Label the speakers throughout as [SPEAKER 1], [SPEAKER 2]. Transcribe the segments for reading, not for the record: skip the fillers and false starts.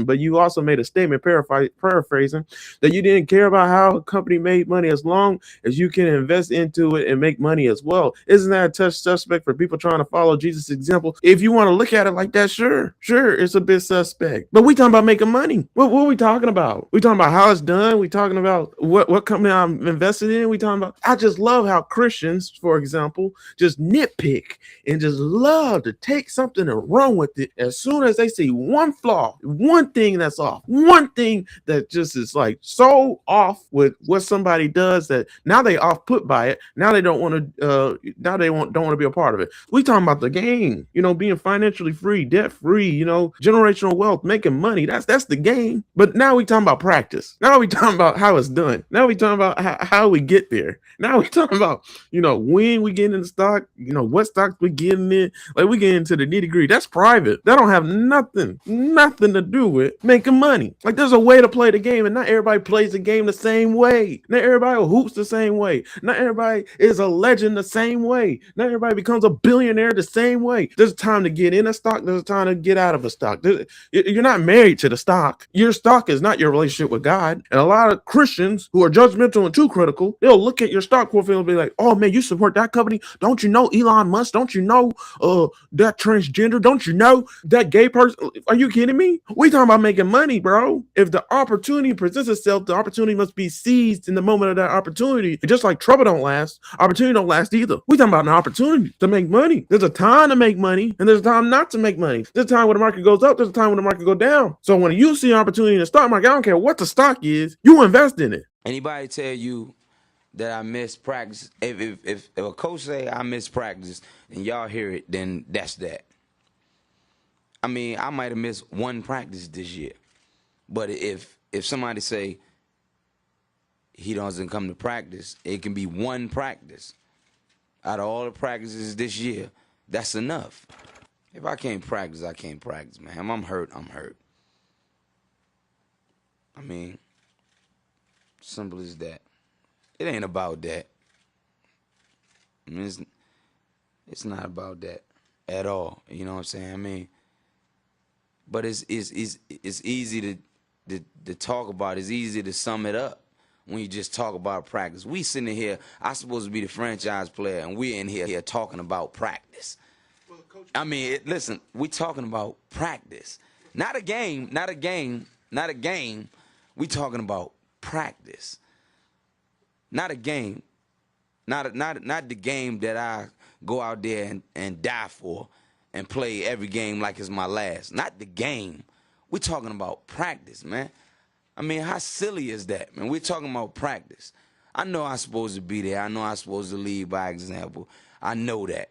[SPEAKER 1] but you also made a statement paraphrasing that you didn't care about how a company made money as long as you can invest into it and make money as well. Isn't that a touch suspect for people trying to follow Jesus' example? If you want to look at it like that, sure, it's a bit suspect. But we talking about making money. What are we talking about? We talking about how it's done. We talking about what company I'm invested in. We talking about. I just love how Christians, for example, just nitpick and just love to take something and run with it as soon as they see one flaw, one thing that's off, one thing that just is like so off with what somebody does that now they off put by it. Now they don't want to. Now they don't want to be a part of it. We talking about the game, being financially free, debt free, generational wealth, making money. That's the game. But now we talking about practice. Now we talking about how it's done. Now we talking about how we get there. Now we talking about when we get in the stock, what stocks we getting in. Like we get into the nitty gritty. That's private. That don't have nothing to do with making money. Like there's a way to play the game, and not everybody plays the game the same way. Not everybody hoops the same way. Not everybody is a legend the same way. Not everybody becomes a billionaire the same way. There's a time to get in a stock. There's a time to get out of a stock. You're not married to the stock. Your stock is not your relationship with God. And a lot of Christians who are judgmental and too critical, they'll look at your stock portfolio and be like, oh man, you support that company? Don't you know Elon Musk? Don't you know that transgender? Don't you know that gay person? Are you kidding me? We talking about making money, bro. If the opportunity presents itself, the opportunity must be seized in the moment of that opportunity. And just like trouble don't last, opportunity don't last either. We talking about an opportunity to make money. There's a time to make money, and there's a time not to make money. There's a time when the market goes up. There's a time when the market goes down. So when you see an opportunity in the stock market, I don't care what the stock is, you invest in it.
[SPEAKER 2] Anybody tell you that I miss practice? If a coach say I miss practice and y'all hear it, then that's that. I mean, I might have missed one practice this year, but if somebody say he doesn't come to practice, it can be one practice out of all the practices this year. That's enough. If I can't practice, I can't practice, man. If I'm hurt, I'm hurt. I mean, simple as that. It ain't about that. I mean, it's not about that at all. You know what I'm saying? I mean, but it's easy to talk about. It's easy to sum it up when you just talk about practice. We sitting here, I'm supposed to be the franchise player, and we're in here talking about practice. Well, Coach, I mean, listen, we talking about practice. Not a game. We talking about practice. Not a game. Not the game that I go out there and die for and play every game like it's my last. Not the game. We're talking about practice, man. I mean, how silly is that, man? We're talking about practice. I know I'm supposed to be there. I know I'm supposed to lead by example. I know that.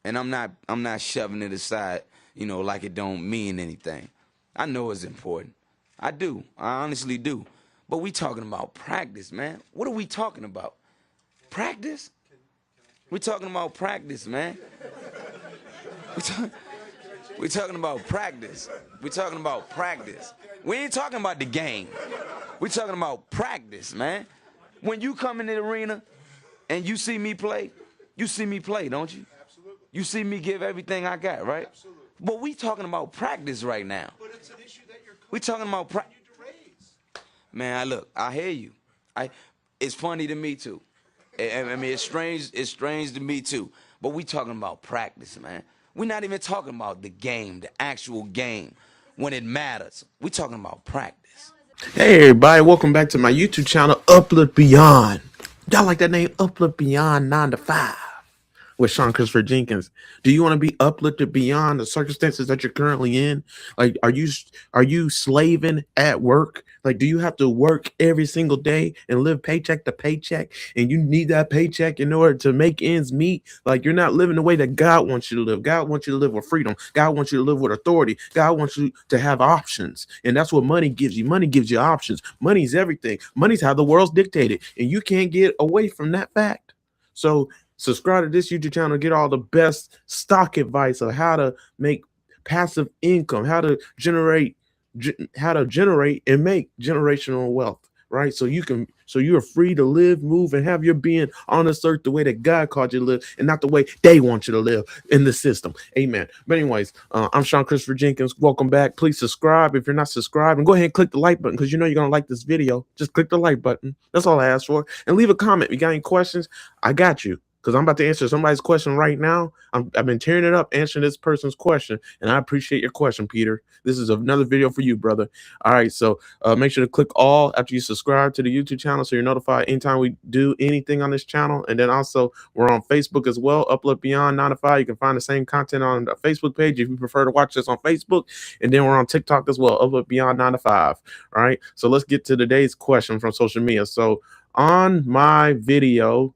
[SPEAKER 2] And I'm not shoving it aside, like it don't mean anything. I know it's important. I do. I honestly do. But we talking about practice, man. What are we talking about? Practice? We talking about practice, man. We talking about practice. We talking about practice. We ain't talking about the game. We talking about practice, man. When you come in the arena and you see me play, don't you?
[SPEAKER 3] Absolutely.
[SPEAKER 2] You see me give everything I got, right?
[SPEAKER 3] Absolutely.
[SPEAKER 2] But we talking about practice right now.
[SPEAKER 3] But it's an issue that your coach
[SPEAKER 2] We talking about practice.
[SPEAKER 3] to raise.
[SPEAKER 2] Man, look, I hear you. It's funny to me too. I mean, it's strange to me too. But we talking about practice, man. We're not even talking about the game, the actual game, when it matters. We talking about practice.
[SPEAKER 1] Hey everybody, welcome back to my YouTube channel, Uplift Beyond. Y'all like that name, Uplift Beyond 9 to 5 with Sean Christopher Jenkins. Do you want to be uplifted beyond the circumstances that you're currently in? Like, are you slaving at work? Like, do you have to work every single day and live paycheck to paycheck, and you need that paycheck in order to make ends meet? Like, you're not living the way that God wants you to live. God wants you to live with freedom. God wants you to live with authority. God wants you to have options, and that's what money gives you. Money gives you options. Money's everything. Money's how the world's dictated, and you can't get away from that fact. So subscribe to this YouTube channel, get all the best stock advice of how to make passive income, how to generate and make generational wealth, right? So you can So you are free to live, move, and have your being on this earth the way that God called you to live, and not the way they want you to live in the system. Amen. But anyways, I'm Sean Christopher Jenkins. Welcome back. Please subscribe if you're not subscribed, and go ahead and click the like button because you know you're gonna like this video. Just click the like button. That's all I ask for. And leave a comment. If you got any questions, I got you. Because I'm about to answer somebody's question right now. I've been tearing it up answering this person's question, and I appreciate your question, Peter. This is another video for you, brother. All right, so make sure to click all after you subscribe to the YouTube channel so you're notified anytime we do anything on this channel. And then also we're on Facebook as well, Uplift Beyond 9 to 5. You can find the same content on the Facebook page if you prefer to watch this on Facebook. And then we're on TikTok as well, Uplift Beyond 9 to 5. All right, so let's get to today's question from social media. So on my video,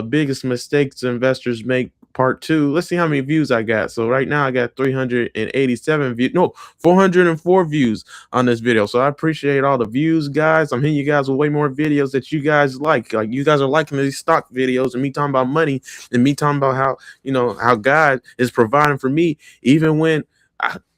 [SPEAKER 1] biggest mistakes investors make part 2. Let's see how many views I got. So right now I got 387 views. No, 404 views on this video. So I appreciate all the views, guys. I'm hitting you guys with way more videos that you guys like. Like you guys are liking these stock videos and me talking about money and me talking about how, how God is providing for me even when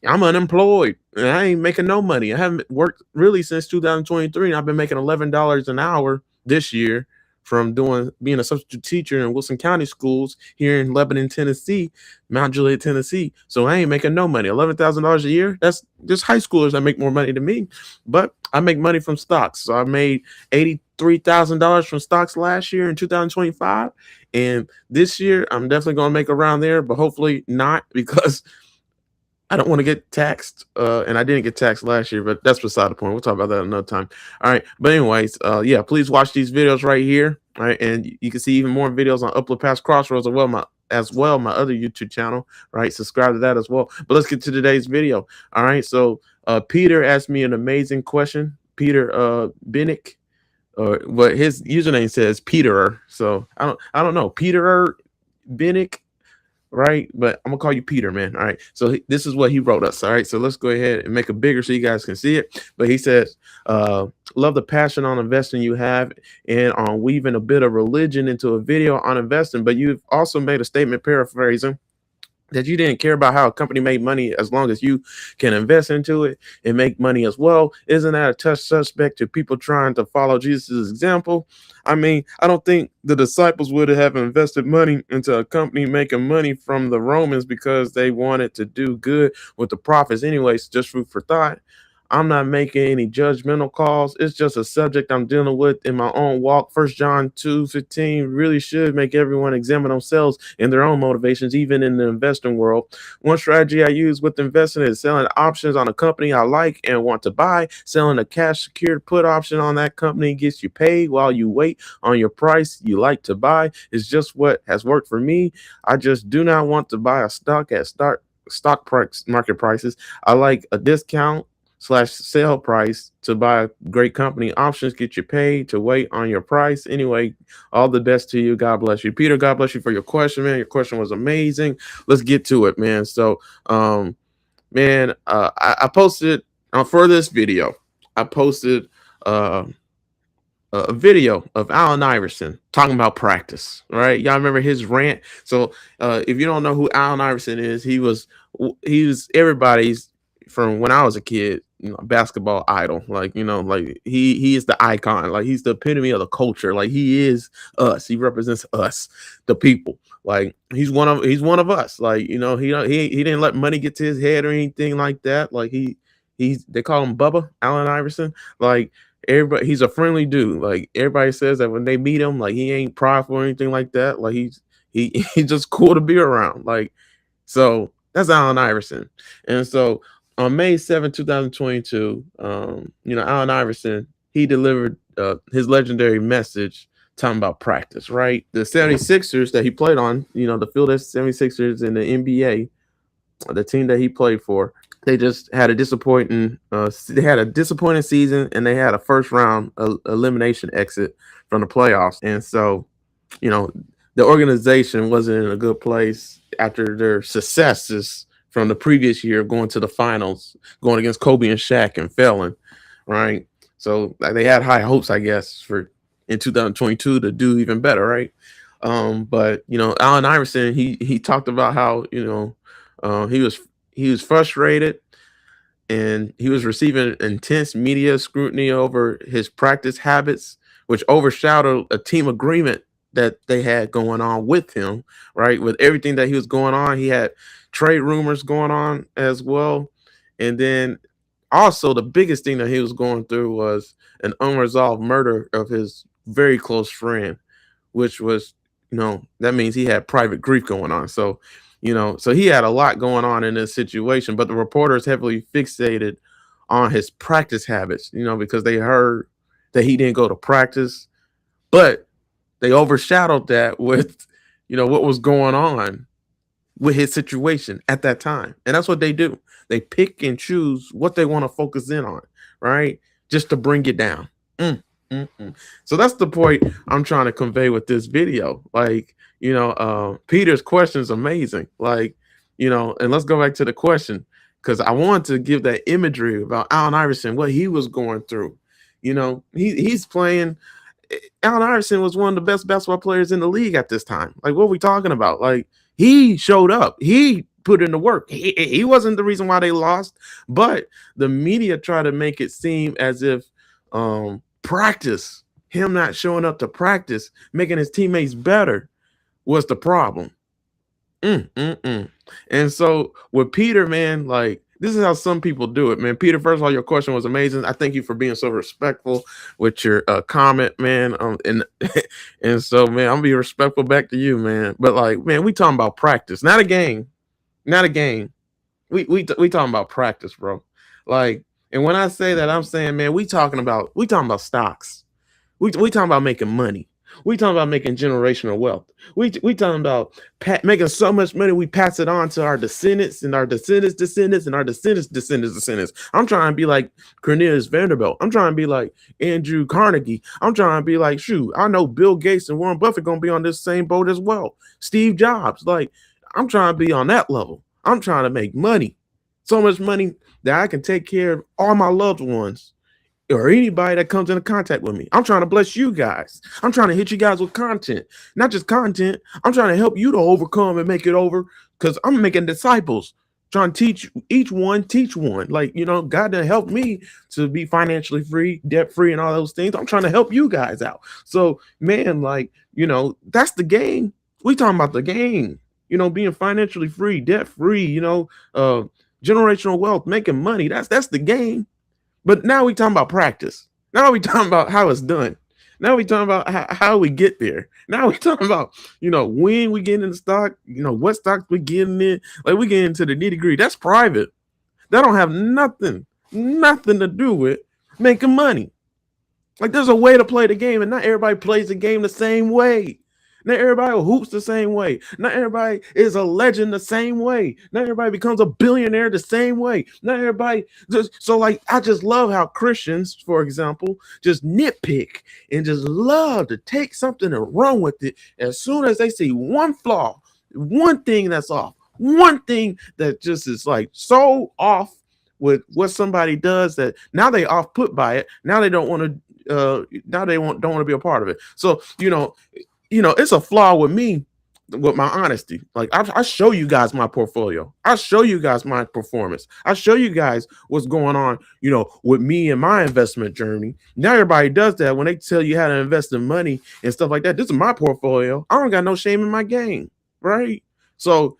[SPEAKER 1] I'm unemployed and I ain't making no money. I haven't worked really since 2023 and I've been making $11 an hour this year from being a substitute teacher in Wilson County schools here in Lebanon, Tennessee, Mount Juliet, Tennessee. So I ain't making no money. $11,000 a year. That's just high schoolers that make more money than me. But I make money from stocks. So I made $83,000 from stocks last year in 2025. And this year I'm definitely going to make around there, but hopefully not because I don't want to get taxed, and I didn't get taxed last year, but that's beside the point. We'll talk about that another time. All right, but anyways, yeah, please watch these videos right here. All right, and you can see even more videos on Uplift past Crossroads as well, my other YouTube channel. Right, subscribe to that as well. But let's get to today's video. All right, so Peter asked me an amazing question. Peter Binnick, or what his username says, Peterer. So I don't know, Peterer Binnick. Right, but I'm gonna call you Peter, man. All right, so this is what he wrote us. All right, so let's go ahead and make it bigger so you guys can see it. But he says, love the passion on investing you have and on weaving a bit of religion into a video on investing, but you've also made a statement paraphrasing that you didn't care about how a company made money as long as you can invest into it and make money as well. Isn't that a touch suspect to people trying to follow Jesus' example? I mean, I don't think the disciples would have invested money into a company making money from the Romans because they wanted to do good with the profits anyways, just food for thought. I'm not making any judgmental calls. It's just a subject I'm dealing with in my own walk. 1 John 2:15 really should make everyone examine themselves and their own motivations, even in the investing world. One strategy I use with investing is selling options on a company I like and want to buy. Selling a cash secured put option on that company gets you paid while you wait on your price you like to buy. It's just what has worked for me. I just do not want to buy a stock at stock price market prices. I like a discount / sale price to buy a great company. Options get you paid to wait on your price. Anyway, all the best to you. God bless you. Peter, God bless you for your question, man. Your question was amazing. Let's get to it, man. So, man, I posted for this video, I posted a video of Allen Iverson talking about practice, right? Y'all remember his rant? So if you don't know who Allen Iverson is, he was everybody's from when I was a kid, basketball idol. Like, like he is the icon. Like he's the epitome of the culture. Like he is us. He represents us, the people. Like he's one of us. Like, he didn't let money get to his head or anything like that. Like they call him Bubba, Allen Iverson. Like everybody, he's a friendly dude. Like everybody says that when they meet him, like he ain't prideful or anything like that. Like he's just cool to be around. Like, so that's Allen Iverson. And so on May 7, 2022, Allen Iverson, he delivered his legendary message talking about practice, right? The 76ers that he played on, the Philadelphia 76ers in the NBA, the team that he played for, they just had a disappointing season, and they had a first round elimination exit from the playoffs. And so, the organization wasn't in a good place after their successes from the previous year, going to the finals, going against Kobe and Shaq and failing, right? So they had high hopes, I guess, for in 2022 to do even better, right? But Allen Iverson, he talked about how he was frustrated and he was receiving intense media scrutiny over his practice habits, which overshadowed a team agreement that they had going on with him, right? With everything that he was going on, he had trade rumors going on as well. And then also the biggest thing that he was going through was an unresolved murder of his very close friend, which was, that means he had private grief going on. So, so he had a lot going on in this situation, but the reporters heavily fixated on his practice habits, because they heard that he didn't go to practice, but they overshadowed that with, what was going on with his situation at that time. And that's what they do. They pick and choose what they want to focus in on, right? Just to bring it down. So that's the point I'm trying to convey with this video. Like, Peter's question is amazing. Like, and let's go back to the question, because I want to give that imagery about Allen Iverson, what he was going through. He's playing. Allen Iverson was one of the best basketball players in the league at this time. Like, what are we talking about? Like, he showed up. He put in the work. He wasn't the reason why they lost, but the media tried to make it seem as if practice, him not showing up to practice, making his teammates better, was the problem. And so with Peter, man, like, this is how some people do it, man. Peter, first of all, your question was amazing. I thank you for being so respectful with your comment, man. And so, man, I'm gonna be respectful back to you, man. But like, man, we talking about practice, not a game, not a game. We talking about practice, bro. Like, and when I say that, I'm saying, man, we talking about stocks. We talking about making money. We talking about making generational wealth. We talking about making so much money we pass it on to our descendants and our descendants and our descendants. I'm trying to be like Cornelius Vanderbilt. I'm trying to be like Andrew Carnegie. I'm trying to be like, shoot, I know Bill Gates and Warren Buffett gonna be on this same boat as well. Steve Jobs. Like, I'm trying to be on that level. I'm trying to make money. So much money that I can take care of all my loved ones or anybody that comes into contact with me. I'm trying to bless you guys. I'm trying to hit you guys with content, not just content. I'm trying to help you to overcome and make it over, because I'm making disciples, trying to teach teach one. Like, God done helped me to be financially free, debt free, and all those things. I'm trying to help you guys out. So, man, like, that's the game. We talking about the game, being financially free, debt free, generational wealth, making money. That's the game. But now we talking about practice. Now we talking about how it's done. Now we talking about how we get there. Now we talking about, when we get in the stock, what stocks we getting in. Like, we get into the nitty gritty. That's private. That don't have nothing to do with making money. Like, there's a way to play the game, and not everybody plays the game the same way. Not everybody hoops the same way. Not everybody is a legend the same way. Not everybody becomes a billionaire the same way. Not everybody. So, like, I just love how Christians, for example, just nitpick and just love to take something and run with it as soon as they see one flaw, one thing that's off, one thing that just is like so off with what somebody does that now they off put by it. Now they don't want to. Now they don't want to be a part of it. So, it's a flaw with me, with my honesty. Like, I show you guys my portfolio. I show you guys my performance. I show you guys what's going on, with me and my investment journey. Now everybody does that when they tell you how to invest in money and stuff like that. This is my portfolio. I don't got no shame in my game, right? So,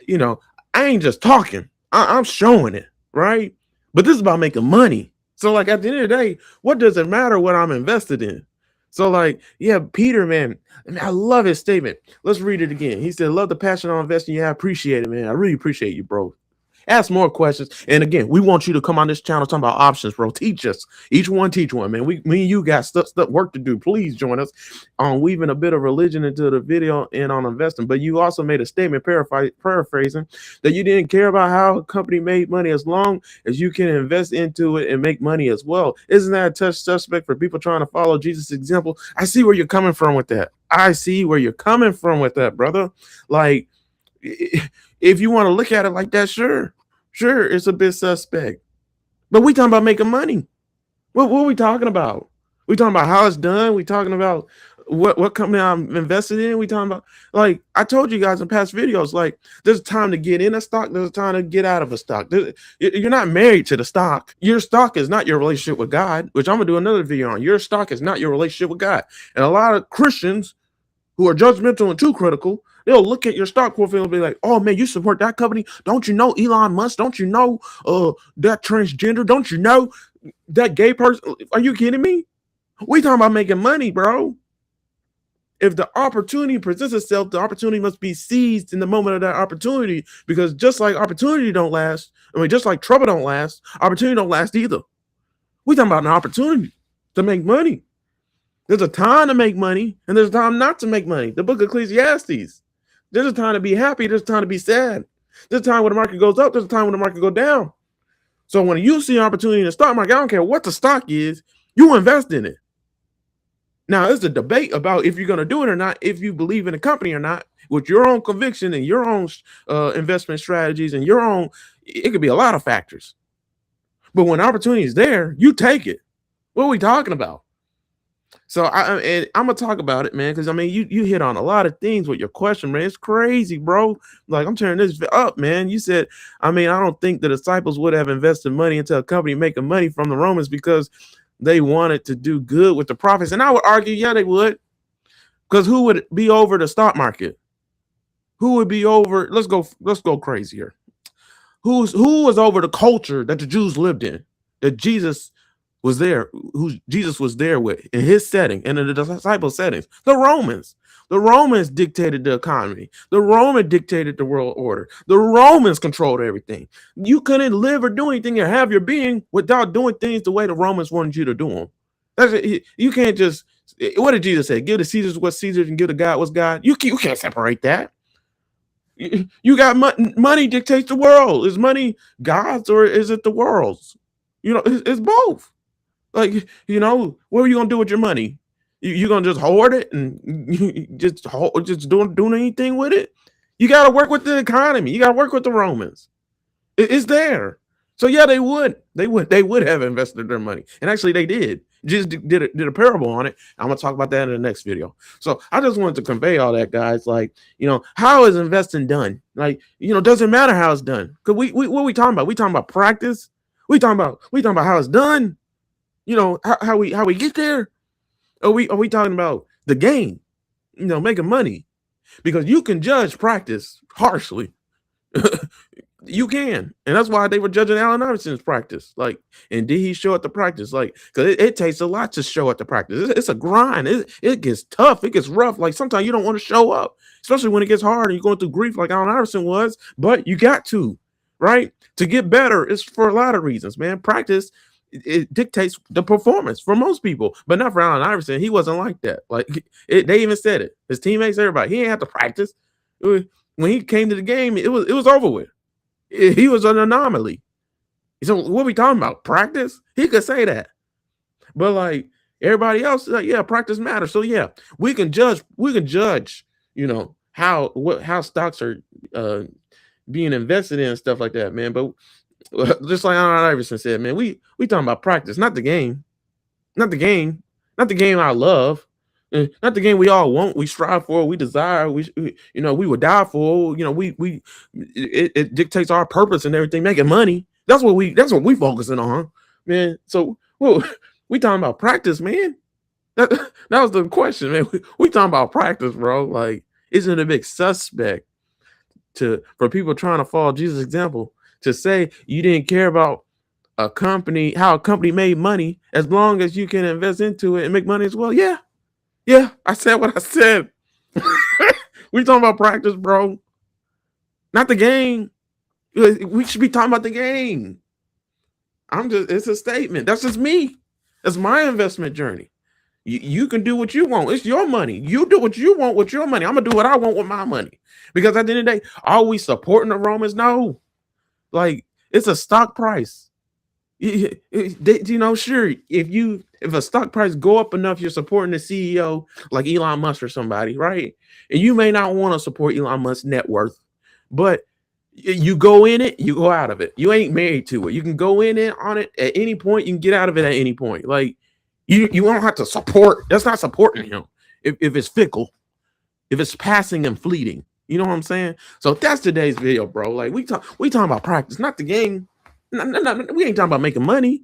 [SPEAKER 1] I ain't just talking. I'm showing it, right? But this is about making money. So, like, at the end of the day, what does it matter what I'm invested in? So, like, yeah, Peter, man, I love his statement. Let's read it again. He said, love the passion on investing. Yeah, I appreciate it, man. I really appreciate you, bro. Ask more questions. And again, we want you to come on this channel talking about options, bro. Teach us. Each one teach one, man. Me and you got stuff work to do. Please join us on weaving a bit of religion into the video and on investing. But you also made a statement, paraphrasing, that you didn't care about how a company made money as long as you can invest into it and make money as well. Isn't that a touch suspect for people trying to follow Jesus' example? I see where you're coming from with that. I see where you're coming from with that, brother. Like, if you want to look at it like that, sure, it's a bit suspect. But we talking about making money. What are we talking about? We talking about how it's done. We talking about what company I'm invested in. We talking about, like I told you guys in past videos, like there's a time to get in a stock, there's a time to get out of a stock. You're not married to the stock. Your stock is not your relationship with God, which I'm gonna do another video on. Your stock is not your relationship with God. And a lot of Christians who are judgmental and too critical, they'll look at your stock portfolio and be like, oh man, you support that company? Don't you know Elon Musk? Don't you know that transgender? Don't you know that gay person? Are you kidding me? We talking about making money, bro. If the opportunity presents itself, the opportunity must be seized in the moment of that opportunity, because just like opportunity don't last, I mean, just like trouble don't last, opportunity don't last either. We talking about an opportunity to make money. There's a time to make money, and there's a time not to make money. The book of Ecclesiastes. There's a time to be happy, there's a time to be sad. There's a time when the market goes up, there's a time when the market goes down. So when you see an opportunity in the stock market, I don't care what the stock is, you invest in it. Now, it's a debate about if you're going to do it or not, if you believe in a company or not, with your own conviction and your own investment strategies and your own, it could be a lot of factors. But when opportunity is there, you take it. What are we talking about? So I'm going to talk about it, man, because, I mean, you hit on a lot of things with your question, man. It's crazy, bro. Like, I'm turning this up, man. You said, I mean, I don't think the disciples would have invested money into a company making money from the Romans because they wanted to do good with the profits. And I would argue, yeah, they would. Because who would be over the stock market? Who would be over? Let's go crazy here. Who was over the culture that the Jews lived in, that Jesus was there, who Jesus was there with in his setting and in the disciple settings? The Romans. The Romans dictated the economy. The Romans dictated the world order. The Romans controlled everything. You couldn't live or do anything or have your being without doing things the way the Romans wanted you to do them. That's it. You can't just, what did Jesus say? Give to Caesar what's Caesar and give to God what's God. You can't separate that. You got money dictates the world. Is money God's or is it the world's? You know, it's both. Like, you know, what are you gonna do with your money? You gonna just hoard it and just doing anything with it? You gotta work with the economy. You gotta work with the Romans. It's there. So yeah, they would have invested their money, and actually they did. Just did a parable on it. I'm gonna talk about that in the next video. So I just wanted to convey all that, guys. Like, you know, how is investing done? Like, you know, doesn't matter how it's done. Cause we what are we talking about? We talking about practice. We talking about how it's done. You know, how we get there. Are we talking about the game? You know, making money, because you can judge practice harshly. You can, and that's why they were judging Allen Iverson's practice. Like, and did he show at the practice? Like, because it takes a lot to show at the practice. It's a grind. It gets tough. It gets rough. Like, sometimes you don't want to show up, especially when it gets hard and you're going through grief like Allen Iverson was. But you got to, right? To get better, it's for a lot of reasons, man. Practice, it dictates the performance for most people, but not for Allen Iverson. He wasn't like that. Like, they even said it. His teammates, everybody. He ain't have to practice. When he came to the game, it was over with. He was an anomaly. So what are we talking about? Practice? He could say that. But like everybody else, like, yeah, practice matters. So yeah, we can judge, you know, how stocks are being invested in and stuff like that, man. But just like Allen Iverson said, man, we talking about practice, not the game. Not the game. Not the game I love. Not the game we all want, we strive for, we desire, we you know, we would die for. You know, it dictates our purpose and everything, making money. That's what we focusing on, man. So we talking about practice, man. That was the question, man. We talking about practice, bro. Like, isn't it a big suspect for people trying to follow Jesus' example to say you didn't care about how a company made money as long as you can invest into it and make money as well? Yeah, I said what I said. We talking about practice, bro. Not the game. We should be talking about the game. It's a statement. That's just me. That's my investment journey. You can do what you want. It's your money. You do what you want with your money. I'm going to do what I want with my money. Because at the end of the day, are we supporting the Romans? No. Like, it's a stock price. You know, sure, if a stock price go up enough, you're supporting the CEO like Elon Musk or somebody, right? And you may not want to support Elon Musk's net worth, but you go in it, you go out of it. You ain't married to it. You can go in it on it at any point. You can get out of it at any point. Like, you don't have to support. That's not supporting him. if it's fickle, if it's passing and fleeting. You know what I'm saying? So that's today's video, bro. Like we talking about practice, not the game. We ain't talking about making money.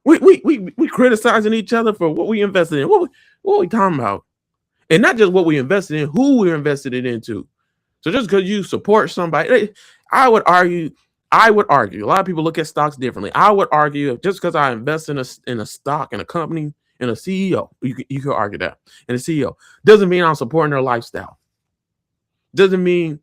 [SPEAKER 1] We criticizing each other for what we invested in. What we talking about? And not just what we invested in, who we invested it into. So just because you support somebody, I would argue. A lot of people look at stocks differently. I would argue just because I invest in a stock, in a company, in a CEO, you could argue that. In a CEO doesn't mean I'm supporting their lifestyle. Doesn't mean,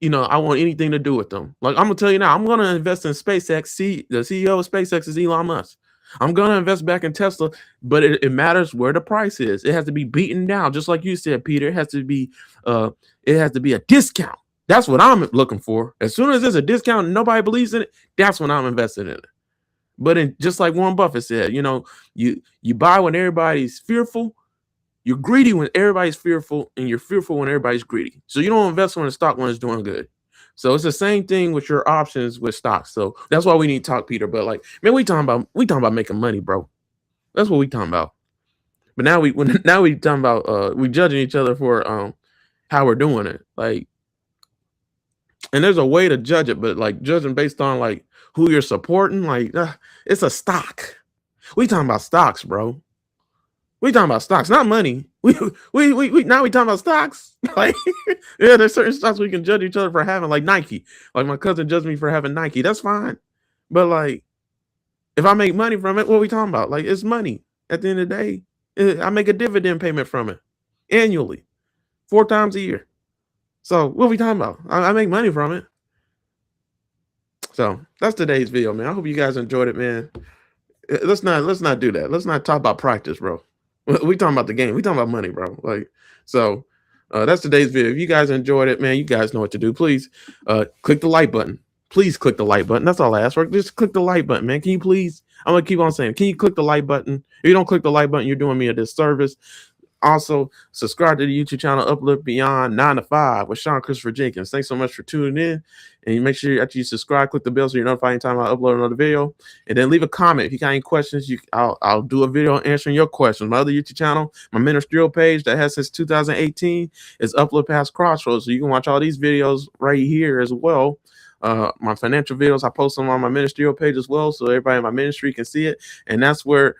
[SPEAKER 1] I want anything to do with them. Like, I'm gonna tell you now, I'm gonna invest in SpaceX. The CEO of SpaceX is Elon Musk. I'm gonna invest back in Tesla, but it matters where the price is. It has to be beaten down, just like you said, Peter. It has to be a discount. That's what I'm looking for. As soon as there's a discount and nobody believes in it, that's when I'm investing in it. But just like Warren Buffett said, you buy when everybody's fearful. You're greedy when everybody's fearful, and you're fearful when everybody's greedy. So you don't invest when the stock when it's doing good. So it's the same thing with your options with stocks. So that's why we need to talk, Peter. But like, man, we talking about making money, bro. That's what we talking about. But now we talking about we judging each other for how we're doing it. Like, and there's a way to judge it, but like judging based on like who you're supporting, like it's a stock. We talking about stocks, bro. We talking about stocks, not money. We now we talking about stocks. Like, yeah, there's certain stocks we can judge each other for having, like Nike. Like my cousin judged me for having Nike. That's fine. But like, if I make money from it, what are we talking about? Like, it's money. At the end of the day, I make a dividend payment from it annually, 4 times a year. So what are we talking about? I make money from it. So that's today's video, man. I hope you guys enjoyed it, man. Let's not do that. Let's not talk about practice, bro. We talking about the game. We talking about money, bro. Like, so that's today's video. If you guys enjoyed it, man, you guys know what to do. Please click the like button. Please click the like button. That's all I ask for. Just click the like button, man. Can you please? I'm gonna keep on saying, can you click the like button? If you don't click the like button, you're doing me a disservice. Also, subscribe to the YouTube channel Uplift Beyond 9 to 5 with Sean Christopher Jenkins. Thanks so much for tuning in. And you make sure after you subscribe, click the bell so you're notified anytime I upload another video. And then leave a comment. If you got any questions, I'll do a video answering your questions. My other YouTube channel, my ministerial page that has since 2018 is Uplift past Crossroads. So you can watch all these videos right here as well. My financial videos, I post them on my ministerial page as well, so everybody in my ministry can see it. And that's where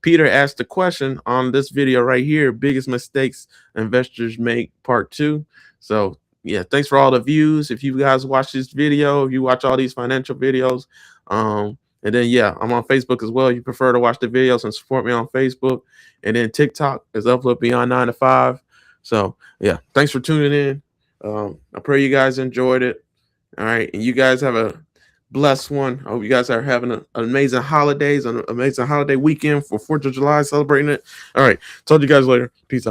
[SPEAKER 1] Peter asked the question on this video right here: biggest mistakes investors make, part 2. So yeah, thanks for all the views. If you guys watch this video, if you watch all these financial videos, and then yeah, I'm on Facebook as well. You prefer to watch the videos and support me on Facebook, and then TikTok is Uplift Beyond 9 to 5. So yeah, thanks for tuning in. I pray you guys enjoyed it. All right, and you guys have a blessed one. I hope you guys are having an amazing holidays, an amazing holiday weekend for 4th of July, celebrating it. All right, talk to you guys later. Peace out.